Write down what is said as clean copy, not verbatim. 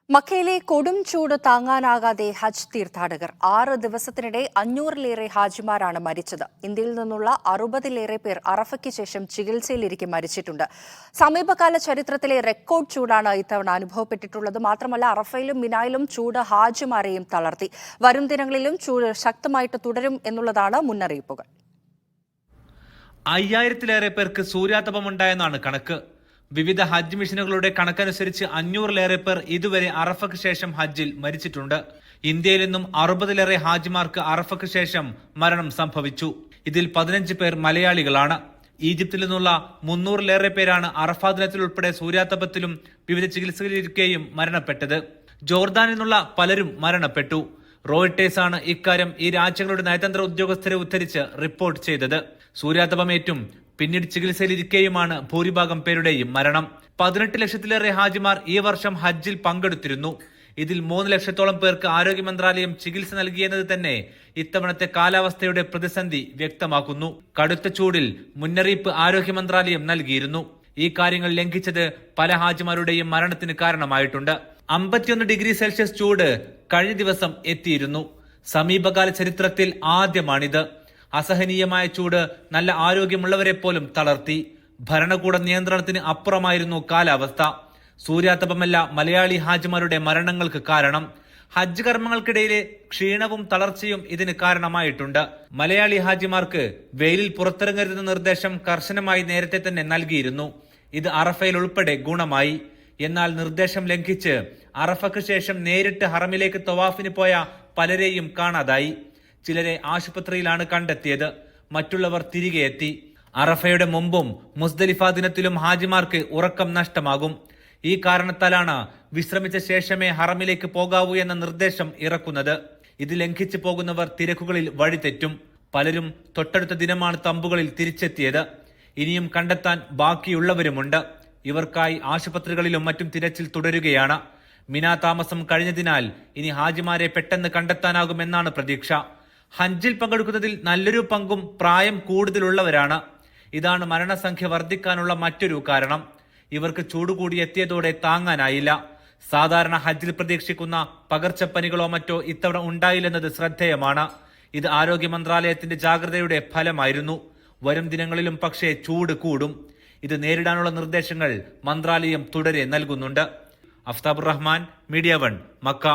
മക്കയിലെ കൊടും ചൂട് താങ്ങാനാകാതെ ഹജ്ജ് തീർത്ഥാടകർ 6 ദിവസത്തിനിടെ 500-ലേറെ ഹാജിമാരാണ് മരിച്ചത്. ഇന്ത്യയിൽ നിന്നുള്ള 60-ലേറെ പേർ അറഫയ്ക്ക് ശേഷം ചികിത്സയിലിരിക്കെ മരിച്ചിട്ടുണ്ട്. സമീപകാല ചരിത്രത്തിലെ റെക്കോർഡ് ചൂടാണ് ഇത്തവണ അനുഭവപ്പെട്ടിട്ടുള്ളത്. മാത്രമല്ല, അറഫയിലും മിനായിലും ചൂട് ഹാജിമാരെയും തളർത്തി. വരും ദിനങ്ങളിലും ചൂട് ശക്തമായിട്ട് തുടരും എന്നുള്ളതാണ് മുന്നറിയിപ്പുകൾ. 5000-ലേറെ പേർക്ക് സൂര്യാതപമുണ്ടായെന്നാണ് കണക്ക്. വിവിധ ഹജ്ജ് മിഷനുകളുടെ കണക്കനുസരിച്ച് 500-ലേറെ പേർ ഇതുവരെ അറഫയ്ക്ക് ശേഷം ഹജ്ജിൽ മരിച്ചിട്ടുണ്ട്. ഇന്ത്യയിൽ നിന്നും 60-ലേറെ ഹാജിമാർക്ക് അറഫയ്ക്ക് ശേഷം മരണം സംഭവിച്ചു. ഇതിൽ 15 പേർ മലയാളികളാണ്. ഈജിപ്തിൽ നിന്നുള്ള 300-ലേറെ പേരാണ് അറഫാ ദിനത്തിൽ ഉൾപ്പെടെ സൂര്യാതപത്തിലും വിവിധ ചികിത്സകളിലിരിക്കെയും മരണപ്പെട്ടത്. ജോർദാനിൽ നിന്നുള്ള പലരും മരണപ്പെട്ടു. റോയിട്ടേഴ്സാണ് ഇക്കാര്യം ഈ രാജ്യങ്ങളുടെ നയതന്ത്ര ഉദ്യോഗസ്ഥരെ ഉദ്ധരിച്ച് റിപ്പോർട്ട് ചെയ്തത്. സൂര്യാതപമേറ്റും പിന്നീട് ചികിത്സയിലിരിക്കെയുമാണ് ഭൂരിഭാഗം പേരുടെയും മരണം. 18 ലക്ഷത്തിലേറെ ഹാജിമാർ ഈ വർഷം ഹജ്ജിൽ പങ്കെടുത്തിരുന്നു. ഇതിൽ 3 ലക്ഷത്തോളം പേർക്ക് ആരോഗ്യ മന്ത്രാലയം ചികിത്സ നൽകിയെന്നത് തന്നെ ഇത്തവണത്തെ കാലാവസ്ഥയുടെ പ്രതിസന്ധി വ്യക്തമാക്കുന്നു. കടുത്ത ചൂടിൽ മുന്നറിയിപ്പ് ആരോഗ്യ മന്ത്രാലയം നൽകിയിരുന്നു. ഈ കാര്യങ്ങൾ ലംഘിച്ചത് പല ഹാജിമാരുടെയും മരണത്തിന് കാരണമായിട്ടുണ്ട്. 51 ഡിഗ്രി സെൽഷ്യസ് ചൂട് കഴിഞ്ഞ ദിവസം എത്തിയിരുന്നു. സമീപകാല ചരിത്രത്തിൽ ആദ്യമാണിത്. അസഹനീയമായ ചൂട് നല്ല ആരോഗ്യമുള്ളവരെ പോലും തളർത്തി. ഭരണകൂട നിയന്ത്രണത്തിന് അപ്പുറമായിരുന്നു കാലാവസ്ഥ. സൂര്യാതപമല്ല മലയാളി ഹാജിമാരുടെ മരണങ്ങൾക്ക് കാരണം. ഹജ്ജ് കർമ്മങ്ങൾക്കിടയിലെ ക്ഷീണവും തളർച്ചയും ഇതിന് കാരണമായിട്ടുണ്ട്. മലയാളി ഹാജിമാർക്ക് വെയിലിൽ പുറത്തിറങ്ങരുതെന്ന നിർദ്ദേശം കർശനമായി നേരത്തെ തന്നെ നൽകിയിരുന്നു. ഇത് അറഫയിൽ ഉൾപ്പെടെ ഗുണമായി. എന്നാൽ നിർദ്ദേശം ലംഘിച്ച് അറഫയ്ക്ക് ശേഷം നേരിട്ട് ഹറമിലേക്ക് തവാഫിന് പോയ പലരെയും കാണാതായി. ചിലരെ ആശുപത്രിയിലാണ് കണ്ടെത്തിയത്. മറ്റുള്ളവർ തിരികെ എത്തി. അറഫയുടെ മുമ്പും മുസ്ദലിഫ ദിനത്തിലും ഹാജിമാർക്ക് ഉറക്കം നഷ്ടമാകും. ഈ കാരണത്താലാണ് വിശ്രമിച്ച ശേഷമേ ഹറമിലേക്ക് പോകാവൂ എന്ന നിർദ്ദേശം ഇറക്കുന്നത്. ഇത് ലംഘിച്ചു പോകുന്നവർ തിരക്കുകളിൽ വഴിതെറ്റും. പലരും തൊട്ടടുത്ത ദിനമാണ് തമ്പുകളിൽ തിരിച്ചെത്തിയത്. ഇനിയും കണ്ടെത്താൻ ബാക്കിയുള്ളവരുമുണ്ട്. ഇവർക്കായി ആശുപത്രികളിലും മറ്റും തിരച്ചിൽ തുടരുകയാണ്. മിനാ താമസം കഴിഞ്ഞതിനാൽ ഇനി ഹാജിമാരെ പെട്ടെന്ന് കണ്ടെത്താനാകുമെന്നാണ് പ്രതീക്ഷ. ഹജ്ജിൽ പങ്കെടുക്കുന്നതിൽ നല്ലൊരു പങ്കും പ്രായം കൂടുതലുള്ളവരാണ്. ഇതാണ് മരണസംഖ്യ വർദ്ധിക്കാനുള്ള മറ്റൊരു കാരണം. ഇവർക്ക് ചൂട് കൂടി എത്തിയതോടെ താങ്ങാനായില്ല. സാധാരണ ഹജ്ജിൽ പ്രതീക്ഷിക്കുന്ന പകർച്ചപ്പനികളോ മറ്റോ ഇത്തവണ ഉണ്ടായില്ലെന്നത് ശ്രദ്ധേയമാണ്. ഇത് ആരോഗ്യ മന്ത്രാലയത്തിന്റെ ജാഗ്രതയുടെ ഫലമായിരുന്നു. വരും ദിനങ്ങളിലും പക്ഷേ ചൂട് കൂടും. ഇത് നേരിടാനുള്ള നിർദ്ദേശങ്ങൾ മന്ത്രാലയം തുടരെ നൽകുന്നുണ്ട്. Aftabur Rahman, media 1, Mecca.